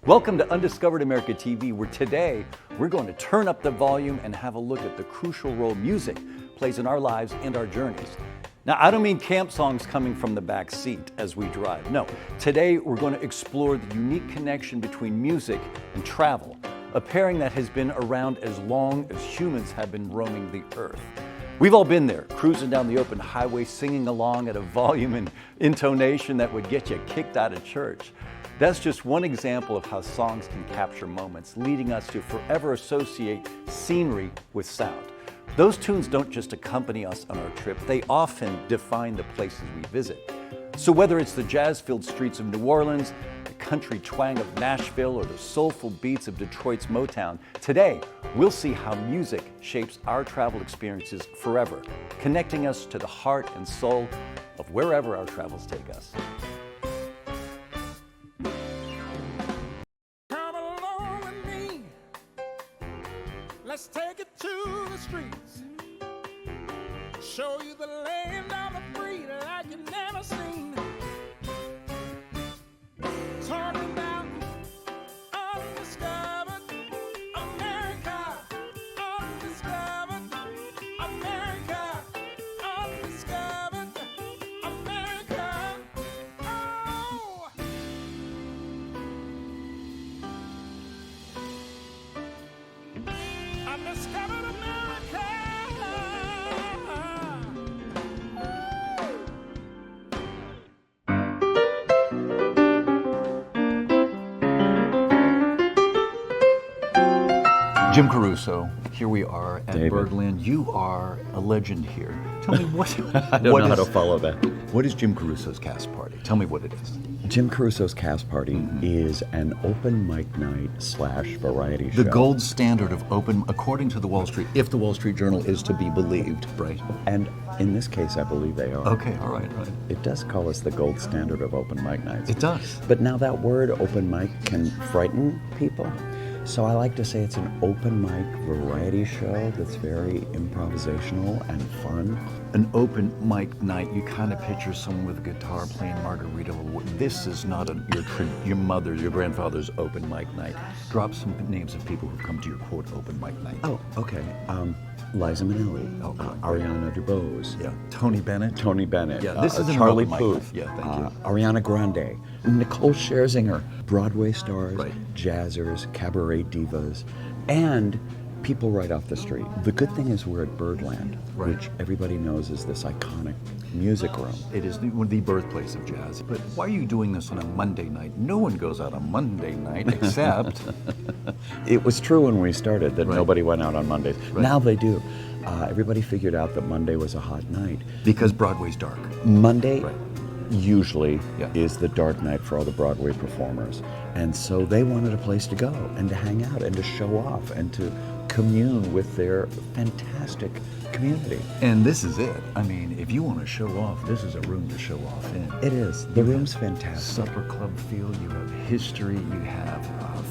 Welcome to Undiscovered America TV, where today we're going to turn up the volume and have a look at the crucial role music plays in our lives and our journeys. Now, I don't mean camp songs coming from the back seat as we drive. No, today we're going to explore the unique connection between music and travel, a pairing that has been around as long as humans have been roaming the earth. We've all been there, cruising down the open highway, singing along at a volume and intonation that would get you kicked out of church. That's just one example of how songs can capture moments, leading us to forever associate scenery with sound. Those tunes don't just accompany us on our trip, they often define the places we visit. So whether it's the jazz-filled streets of New Orleans, the country twang of Nashville, or the soulful beats of Detroit's Motown, today we'll see how music shapes our travel experiences forever, connecting us to the heart and soul of wherever our travels take us. Come along with me. Let's take it to the streets. Show you the land of the free like you've never seen. Talking about undiscovered America. Undiscovered America. Undiscovered America. Oh! Undiscovered America. Jim Caruso, here we are at David. Birdland. You are a legend here. Tell me what I don't know how to follow that. What is Jim Caruso's cast party? Tell me what it is. Jim Caruso's Cast Party is an open mic night / variety show. The gold standard of open, according to the Wall Street, if the Wall Street Journal is to be believed, right? And in this case, I believe they are. Okay, all right. It does call us the gold standard of open mic nights. It does. But now that word open mic can frighten people. So I like to say it's an open mic variety show that's very improvisational and fun. An open mic night, you kind of picture someone with a guitar playing Margarita. This is not your mother's, your grandfather's open mic night. Drop some names of people who've come to your quote open mic night. Oh, okay. Liza Minnelli, Ariana DeBose, Yeah, Tony Bennett. Yeah, this is an Charlie open mic Puth, night. Yeah, thank you. Ariana Grande, Nicole Scherzinger, Broadway stars, Right. jazzers, cabaret divas, and people right off the street. The good thing is we're at Birdland, Right. which everybody knows is this iconic music room. It is the birthplace of jazz. But why are you doing this on a Monday night? No one goes out on Monday night except... It was true when we started that Right. nobody went out on Mondays. Right. Now they do. Everybody figured out that Monday was a hot night. because Broadway's dark. Monday Right. usually Yeah. is the dark night for all the Broadway performers. And so they wanted a place to go and to hang out and to show off and to commune with their fantastic community. And this is it. I mean, if you want to show off, this is a room to show off in. It is. The room's fantastic. Supper club feel, you have history, you have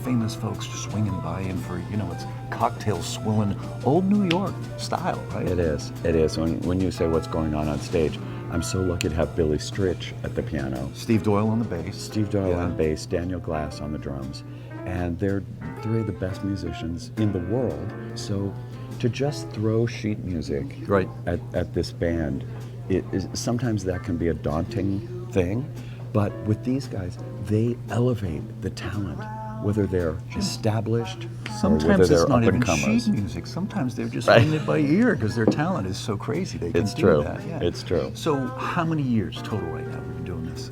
famous folks swinging by in for, it's cocktail swilling, old New York style, right? It is. It is. When you say what's going on stage, I'm so lucky to have Billy Stritch at the piano, Steve Doyle on the bass. Steve Doyle Yeah. on bass, Daniel Glass on the drums, and they're three of the best musicians in the world. So to just throw sheet music Right. at this band, sometimes that can be a daunting thing, but with these guys, they elevate the talent, whether they're established or whether Sometimes they're it's not up even and comers. sheet music. Sometimes they're just Right. doing it by ear because their talent is so crazy. They can It's do true. that. Yeah. It's true. So how many years total right now we've been doing this?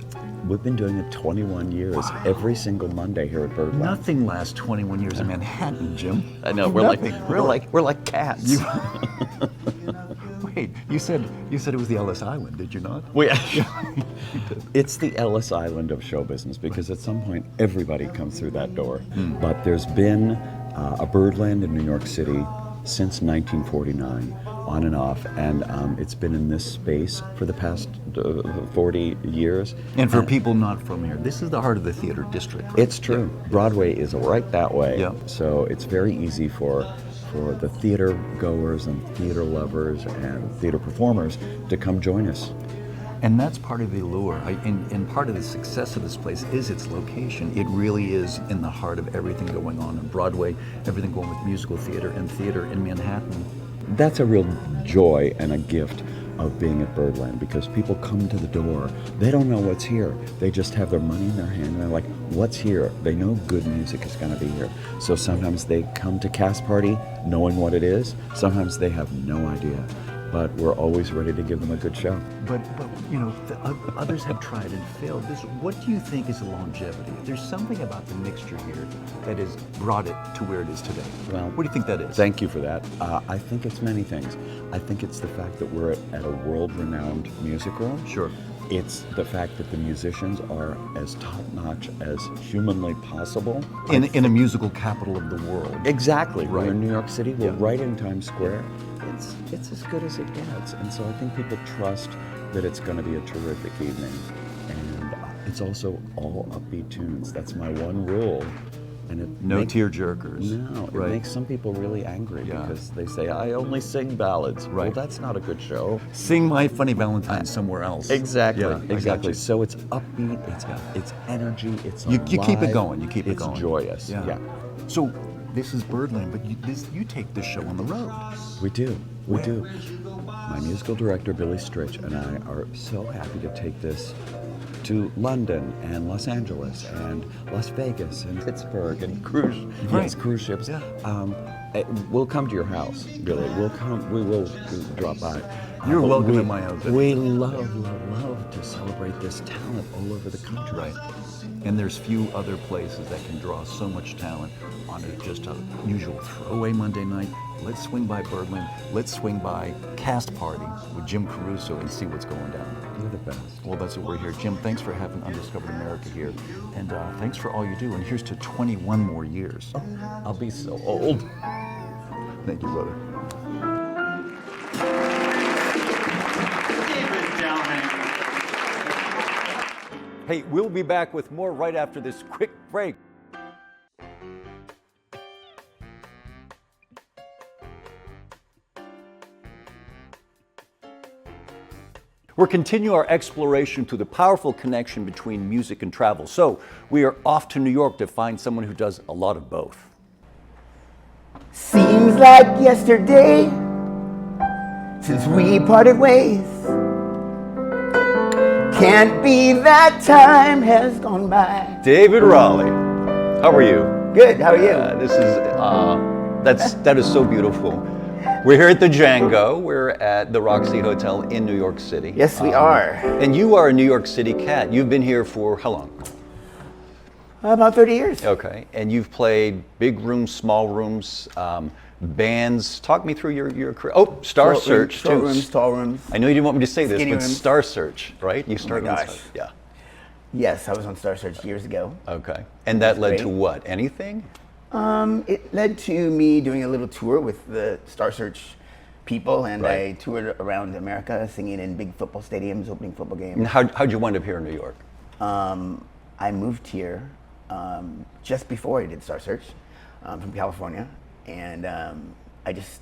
We've been doing it 21 years, Wow. every single Monday here at Birdland. Nothing lasts 21 years in Manhattan, Jim. I know, Nothing, really. we're like cats. Wait, you said it was the Ellis Island, did you not? It's the Ellis Island of show business because at some point everybody comes through that door. But there's been a Birdland in New York City since 1949, on and off, and it's been in this space for the past 40 years. And for people not from here, this is the heart of the theater district, right? It's true. Broadway is right that way. Yeah. So it's very easy for the theater goers and theater lovers and theater performers to come join us. And that's part of the allure. And part of the success of this place is its location. It really is in the heart of everything going on Broadway, everything going with musical theater and theater in Manhattan. That's a real joy and a gift of being at Birdland, because people come to the door, they don't know what's here. They just have their money in their hand and they're like, what's here? They know good music is going to be here. So sometimes they come to Cast Party knowing what it is. Sometimes they have no idea. But we're always ready to give them a good show. But you know, others have tried and failed. What do you think is the longevity? There's something about the mixture here that has brought it to where it is today. Well, what do you think that is? Thank you for that. I think it's many things. I think it's the fact that we're at a world-renowned music room. Sure. It's the fact that the musicians are as top-notch as humanly possible. In a musical capital of the world. Exactly. Right. We're in New York City. We're Yeah. right in Times Square. It's as good as it gets. And so I think people trust that it's going to be a terrific evening. And it's also all upbeat tunes. That's my one rule. And it No tear-jerkers. No, it Right. makes some people really angry Yeah. because they say, I only sing ballads. Right. Well, that's not a good show. Sing My Funny Valentine somewhere else. Exactly, Yeah, I got exactly. you. So it's upbeat, it's energy, it's You keep it alive, going. You keep it it's going. joyous. Yeah. So this is Birdland, but you take this show on the road. We do. We Where? do. My musical director, Billy Stritch, and I are so happy to take this to London and Los Angeles and Las Vegas and Pittsburgh and Right. cruise ships. Yeah. We'll come to your house, Billy. We will drop by. You're But welcome we- in my house. We love to celebrate this talent all over the country. Right. And there's few other places that can draw so much talent on just a usual throwaway Monday night. Let's swing by Birdland. Let's swing by Cast Party with Jim Caruso and see what's going down. You're the best. Well, that's what we're here. Jim, thanks for having Undiscovered America here. And thanks for all you do. And here's to 21 more years. I'll be so old. Thank you, brother. Hey, we'll be back with more right after this quick break. We're continuing our exploration to the powerful connection between music and travel. So we are off to New York to find someone who does a lot of both. Seems like yesterday since we parted ways. Can't be that time has gone by. David Raleigh, how are you? Good, how are you? That is so beautiful. We're here at the Django. We're at the Roxy Hotel in New York City. Yes, we are. And you are a New York City cat. You've been here for how long? About 30 years. Okay. And you've played big rooms, small rooms, bands. Talk me through your career. Oh, Star Search Short too. rooms, tall rooms. I know you didn't want me to say this, Skinny but rooms. Star Search, right? You started on gosh. Star- Yeah. Yes, I was on Star Search years ago. Okay. And that led to great. what? Anything? It led to me doing a little tour with the Star Search people, and Right. I toured around America singing in big football stadiums, opening football games. And how'd you wind up here in New York? I moved here just before I did Star Search from California, and I just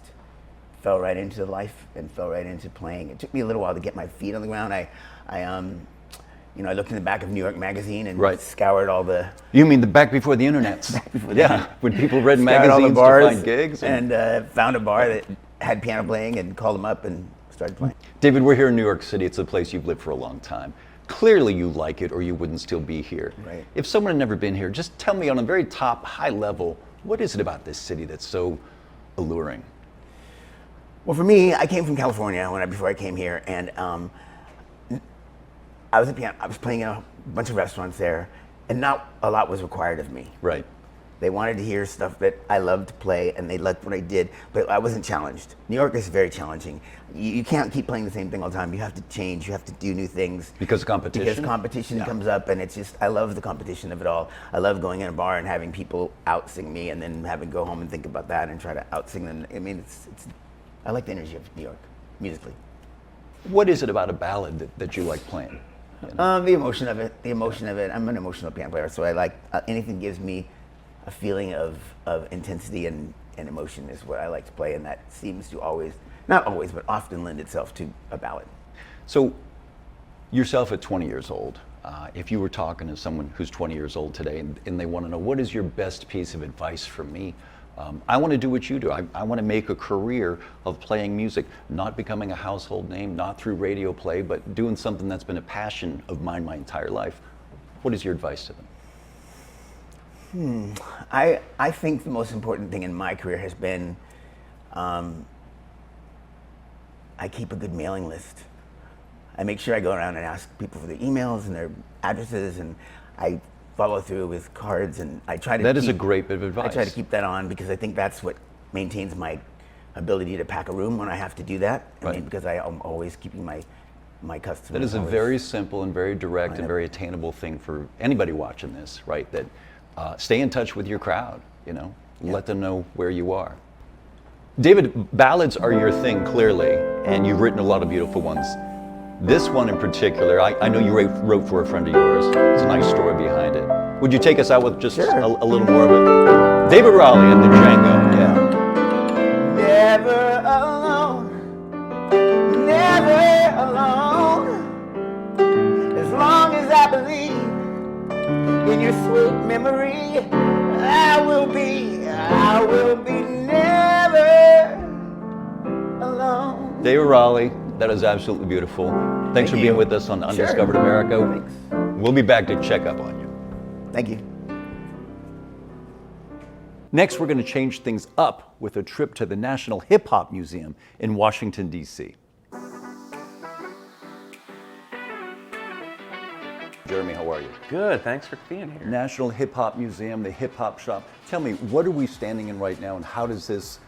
fell right into life and fell right into playing. It took me a little while to get my feet on the ground. I looked in the back of New York Magazine and Right. scoured all the You mean the back before the internet? before the Yeah, internet. when people read scoured all the magazines bars to find gigs. and found a bar that had piano playing and called them up and started playing. David, we're here in New York City. It's a place you've lived for a long time. Clearly you like it or you wouldn't still be here. Right. If someone had never been here, just tell me on a very top, high level, what is it about this city that's so alluring? Well, for me, I came from California before I came here, and I was playing in a bunch of restaurants there, and not a lot was required of me. Right. They wanted to hear stuff that I loved to play, and they liked what I did, but I wasn't challenged. New York is very challenging. You can't keep playing the same thing all the time. You have to change. You have to do new things. Because of competition? Because competition comes up, and it's just, I love the competition of it all. I love going in a bar and having people out-sing me, and then having to go home and think about that and try to out-sing them. I mean, I like the energy of New York, musically. What is it about a ballad that you like playing? You know? The emotion of it. I'm an emotional piano player, so I like anything that gives me a feeling of intensity and emotion is what I like to play, and that seems to always, not always, but often lend itself to a ballad. So Yourself at 20 years old, if you were talking to someone who's 20 years old today and they want to know, what is your best piece of advice for me? I want to do what you do. I want to make a career of playing music, not becoming a household name, not through radio play, but doing something that's been a passion of mine my entire life. What is your advice to them? I think the most important thing in my career has been I keep a good mailing list. I make sure I go around and ask people for their emails and their addresses, and I follow through with cards, and I try to That is a great bit of advice. I try to keep that on because I think that's what maintains my ability to pack a room when I have to do that. I Right. mean, because I am always keeping my customers. That is a always- very simple and very direct and very attainable thing for anybody watching this, right? That stay in touch with your crowd, you know, let them know where you are. David, ballads are your thing clearly, and you've written a lot of beautiful ones. This one in particular, I know you wrote for a friend of yours. There's a nice story behind it. Would you take us out with just Sure. a little more of it? David Raleigh and the Django, yeah. Never alone, never alone. As long as I believe in your sweet memory, I will be never alone. David Raleigh, that is absolutely beautiful. Thanks for you. being with us on Undiscovered America. Thanks. We'll be back to check up on you. Thank you. Next, we're going to change things up with a trip to the National Hip Hop Museum in Washington, D.C. Jeremy, how are you? Good, thanks for being here. National Hip Hop Museum, the hip hop shop. Tell me, what are we standing in right now, and how does this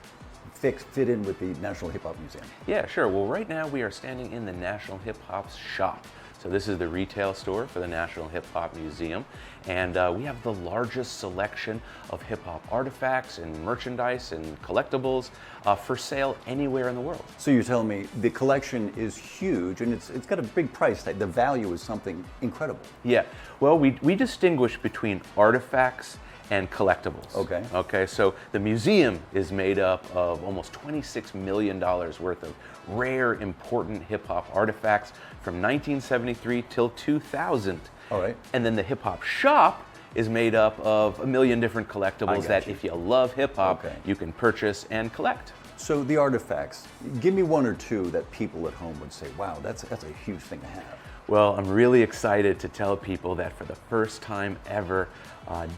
fit in with the National Hip Hop Museum? Yeah, sure. Well, right now we are standing in the National Hip Hop Shop. So this is the retail store for the National Hip Hop Museum, and we have the largest selection of hip hop artifacts and merchandise and collectibles for sale anywhere in the world. So you're telling me the collection is huge, and it's got a big price tag. The value is something incredible. Yeah, well, we distinguish between artifacts and collectibles. Okay. Okay, so the museum is made up of almost $26 million worth of rare, important hip hop artifacts from 1973 till 2000. All right. And then the hip hop shop is made up of a million different collectibles that you. if you love hip hop, Okay. you can purchase and collect. So the artifacts, give me one or two that people at home would say, wow, that's a huge thing to have. Well, I'm really excited to tell people that for the first time ever,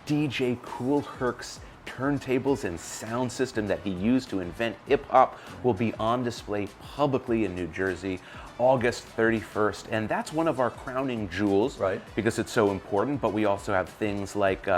DJ Kool Herc's turntables and sound system that he used to invent hip hop will be on display publicly in New Jersey August 31st, and that's one of our crowning jewels, Right. because it's so important. But we also have things like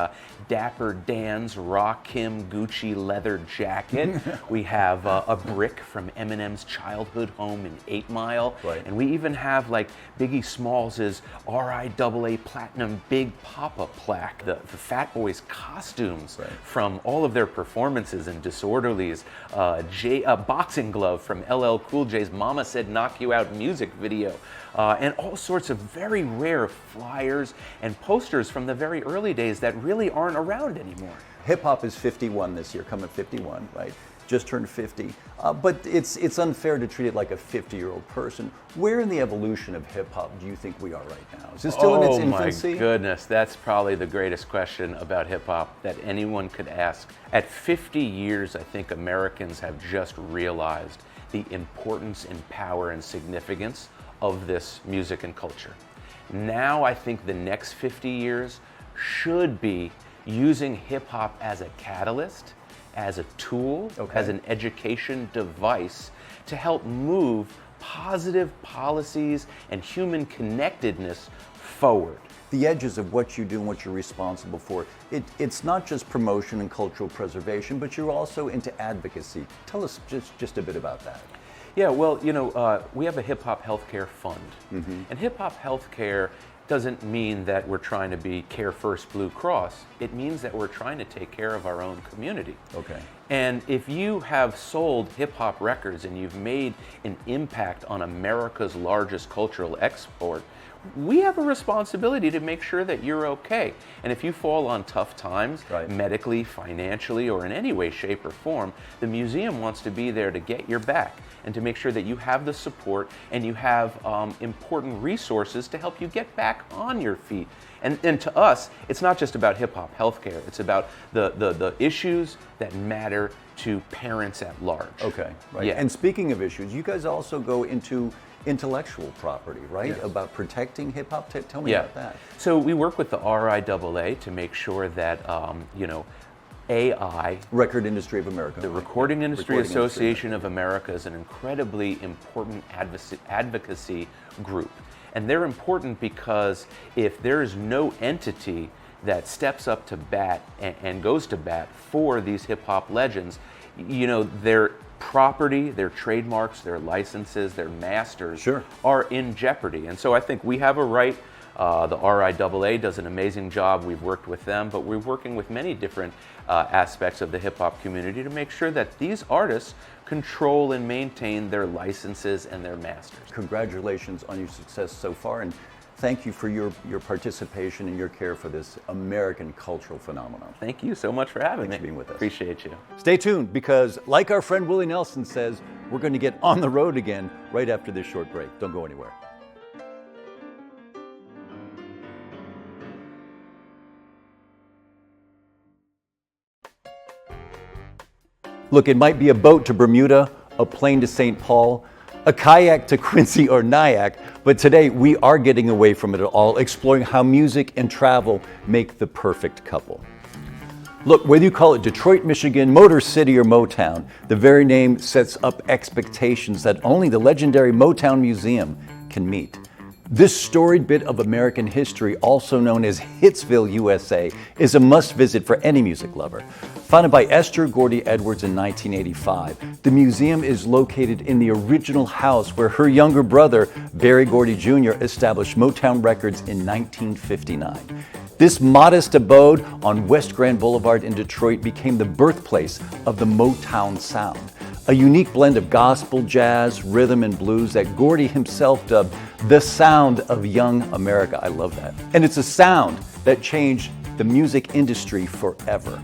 Dapper Dan's Rakim Gucci leather jacket. We have a brick from Eminem's childhood home in 8 Mile, Right. and we even have like Biggie Smalls' RIAA Platinum Big Papa plaque, the Fat Boys costumes Right. from all of their performances in Disorderlies, a boxing glove from LL Cool J's Mama Said Knock You Out music video, and all sorts of very rare flyers and posters from the very early days that really aren't around anymore. Hip hop is 51 this year, coming 51, right? Just turned 50. But it's unfair to treat it like a 50-year-old person. Where in the evolution of hip hop do you think we are right now? Is it still in its infancy? Oh my goodness, that's probably the greatest question about hip hop that anyone could ask. At 50 years, I think Americans have just realized the importance and power and significance of this music and culture. Now I think the next 50 years should be using hip hop as a catalyst, as a tool, Okay. as an education device to help move positive policies and human connectedness forward. The edges of what you do and what you're responsible for. It's not just promotion and cultural preservation, but you're also into advocacy. Tell us just a bit about that. Yeah, well, we have a hip hop healthcare fund. And hip hop healthcare doesn't mean that we're trying to be Care First Blue Cross. It means that we're trying to take care of our own community. Okay. And if you have sold hip hop records and you've made an impact on America's largest cultural export, we have a responsibility to make sure that you're okay. And if you fall on tough times, Right. medically, financially, or in any way, shape, or form, the museum wants to be there to get your back and to make sure that you have the support and you have important resources to help you get back on your feet. And to us, it's not just about hip-hop healthcare. It's about the issues that matter to parents at large. Okay, right. Yeah. And speaking of issues, you guys also go into intellectual property, right? Yes. About protecting hip hop. Tell me Yeah. about that. So we work with the RIAA to make sure that, AI, Record Industry of America. the Recording Industry Recording Association of America, is an incredibly important advocacy group. And they're important because if there is no entity that steps up to bat and goes to bat for these hip hop legends, their property, their trademarks, their licenses, their masters Sure. are in jeopardy. And so I think we have a right. The RIAA does an amazing job. We've worked with them, but we're working with many different aspects of the hip hop community to make sure that these artists control and maintain their licenses and their masters. Congratulations on your success so far, and thank you for your participation and your care for this American cultural phenomenon. Thank you so much for having Thanks me. for being with us. Appreciate you. Stay tuned, because like our friend Willie Nelson says, we're going to get on the road again right after this short break. Don't go anywhere. Look, it might be a boat to Bermuda, a plane to St. Paul, a kayak to Quincy or Nyack, but today we are getting away from it all, exploring how music and travel make the perfect couple. Look, whether you call it Detroit, Michigan, Motor City, or Motown, the very name sets up expectations that only the legendary Motown Museum can meet. This storied bit of American history, also known as Hitsville, USA, is a must-visit for any music lover. Founded by Esther Gordy Edwards in 1985, the museum is located in the original house where her younger brother, Berry Gordy Jr., established Motown Records in 1959. This modest abode on West Grand Boulevard in Detroit became the birthplace of the Motown sound, a unique blend of gospel, jazz, rhythm, and blues that Gordy himself dubbed the sound of young America. I love that. And it's a sound that changed the music industry forever.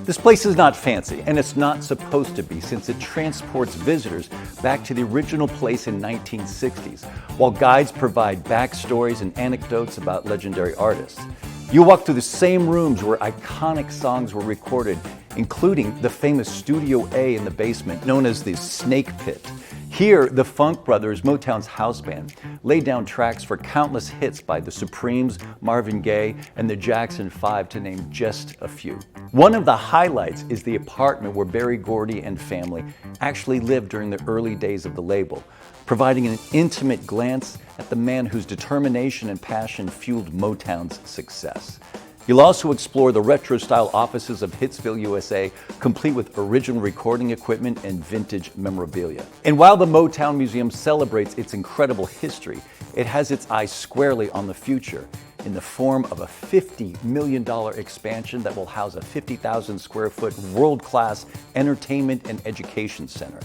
This place is not fancy, and it's not supposed to be, since it transports visitors back to the original place in 1960s, while guides provide backstories and anecdotes about legendary artists. You'll walk through the same rooms where iconic songs were recorded, including the famous Studio A in the basement, known as the Snake Pit. Here, the Funk Brothers, Motown's house band, laid down tracks for countless hits by the Supremes, Marvin Gaye, and the Jackson 5, to name just a few. One of the highlights is the apartment where Berry Gordy and family actually lived during the early days of the label, providing an intimate glance at the man whose determination and passion fueled Motown's success. You'll also explore the retro-style offices of Hitsville, USA, complete with original recording equipment and vintage memorabilia. And while the Motown Museum celebrates its incredible history, it has its eyes squarely on the future in the form of a $50 million expansion that will house a 50,000 square foot world-class entertainment and education center.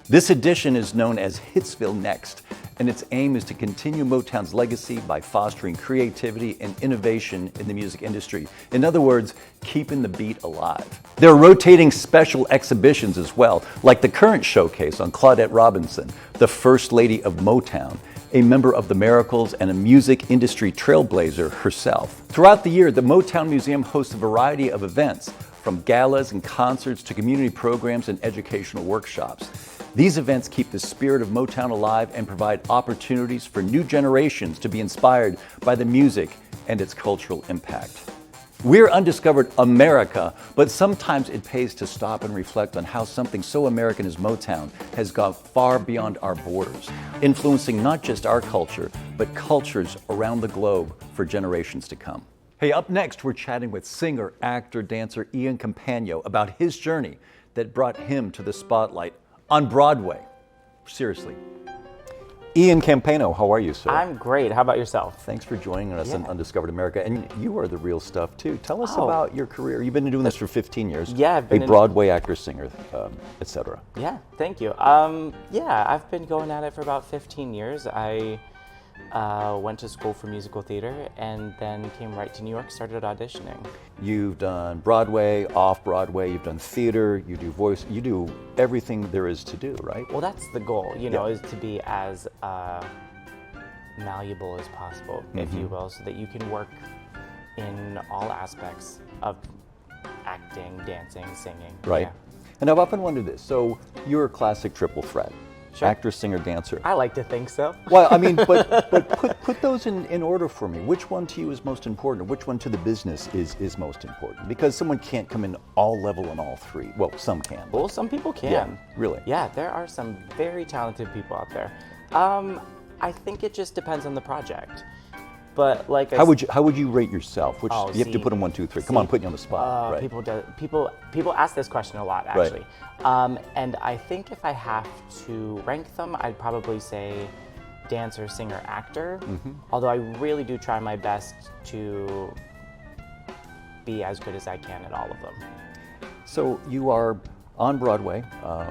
This addition is known as Hitsville Next, and its aim is to continue Motown's legacy by fostering creativity and innovation in the music industry. In other words, keeping the beat alive. There are rotating special exhibitions as well, like the current showcase on Claudette Robinson, the First Lady of Motown, a member of the Miracles and a music industry trailblazer herself. Throughout the year, the Motown Museum hosts a variety of events, from galas and concerts to community programs and educational workshops. These events keep the spirit of Motown alive and provide opportunities for new generations to be inspired by the music and its cultural impact. We're Undiscovered America, but sometimes it pays to stop and reflect on how something so American as Motown has gone far beyond our borders, influencing not just our culture, but cultures around the globe for generations to come. Hey, up next, we're chatting with singer, actor, dancer Ian Campagno about his journey that brought him to the spotlight on Broadway. Seriously. Ian Campagno, how are you, sir? I'm great. How about yourself? Thanks for joining us on Undiscovered America. And you are the real stuff, too. Tell us about your career. You've been doing this for 15 years. Yeah, I've been a Broadway actor, singer, etc. Yeah, thank you. I've been going at it for about 15 years. I went to school for musical theater, and then came right to New York, started auditioning. You've done Broadway, off-Broadway, you've done theater, you do voice, you do everything there is to do, right? Well, that's the goal, you know, Yeah. is to be as malleable as possible, if you will, so that you can work in all aspects of acting, dancing, singing. Right. Yeah. And I've often wondered this. So you're a classic triple threat. Sure. Actor, singer, dancer. I like to think so. Well, I mean, but put those in order for me. Which one to you is most important? Which one to the business is most important? Because someone can't come in all level and all three. Well, some can. Well, some people can. Yeah, really. Yeah, there are some very talented people out there. I think it just depends on the project. But like, How would you rate yourself? Which Oh, you have to see. put them 1, 2, 3. Come on, See, putting you on the spot. Right. People ask this question a lot, Right. actually. And I think if I have to rank them, I'd probably say dancer, singer, actor. Although I really do try my best to be as good as I can at all of them. So you are on Broadway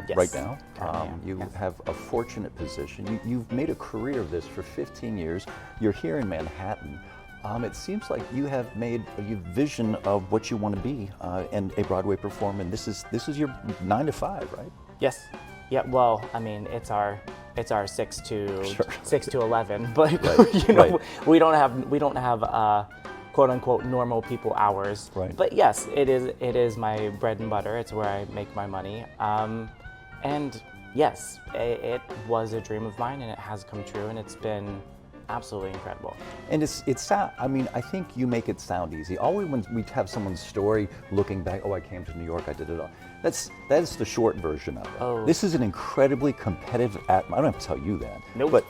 Yes, right now. currently am, You yes. have a fortunate position. You've made a career of this for 15 years. You're here in Manhattan. It seems like you have made a vision of what you want to be and a Broadway performer. And this is your 9 to 5, right? Yes. Yeah. Well, I mean, it's our 6 to Sure. 6 to 11, but Right, you know, right. we don't have quote unquote normal people hours. Right. But yes, it is my bread and butter. It's where I make my money. And yes, it was a dream of mine, and it has come true, and it's been absolutely incredible. And I mean, I think you make it sound easy. Always when we have someone's story looking back, oh, I came to New York, I did it all. That's the short version of it. Oh. This is an incredibly competitive I don't have to tell you that. Nope. But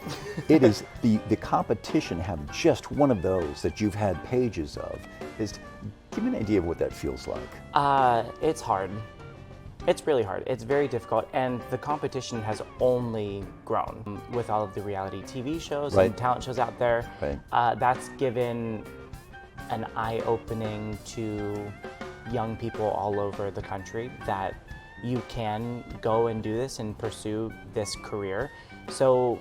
it is the competition, have just one of those that you've had pages of. Give me an idea of what that feels like. It's hard. It's really hard. It's very difficult, and the competition has only grown with all of the reality TV shows Right. and talent shows out there. Right. That's given an eye-opening to young people all over the country that you can go and do this and pursue this career. So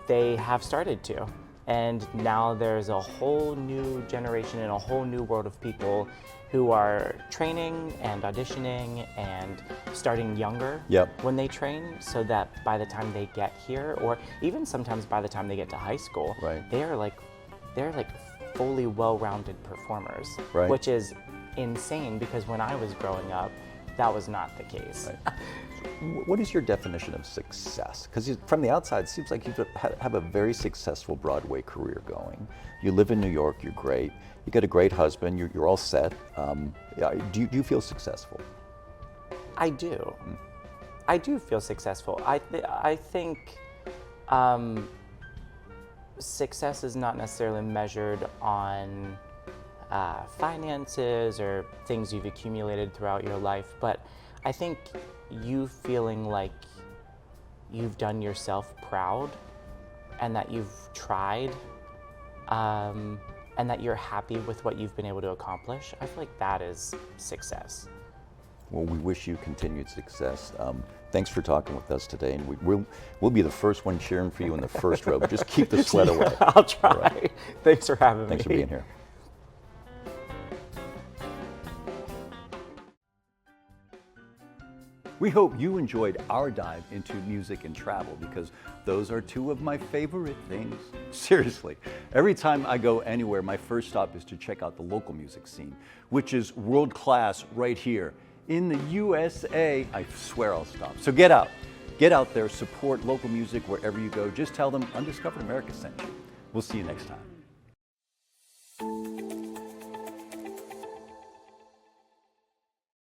they have started to. And now there's a whole new generation and a whole new world of people who are training and auditioning and starting younger Yep. when they train, so that by the time they get here, or even sometimes by the time they get to high school, Right. they're like fully well-rounded performers, Right. which is insane because when I was growing up, that was not the case. What is your definition of success? Because from the outside, it seems like you have a very successful Broadway career going. You live in New York, you're great. You got a great husband, you're all set. Do you feel successful? I do. I do feel successful. I think success is not necessarily measured on finances or things you've accumulated throughout your life, but I think you feeling like you've done yourself proud and that you've tried and that you're happy with what you've been able to accomplish, I feel like that is success. Well, we wish you continued success. Thanks for talking with us today, and we'll be the first one cheering for you in the first row, but just keep the sweat away. I'll try. All right. Thanks for having me. Thanks for being here. We hope you enjoyed our dive into music and travel, because those are two of my favorite things. Seriously, every time I go anywhere, my first stop is to check out the local music scene, which is world class right here in the USA. I swear I'll stop. So get out there, support local music wherever you go. Just tell them Undiscovered America sent you. We'll see you next time.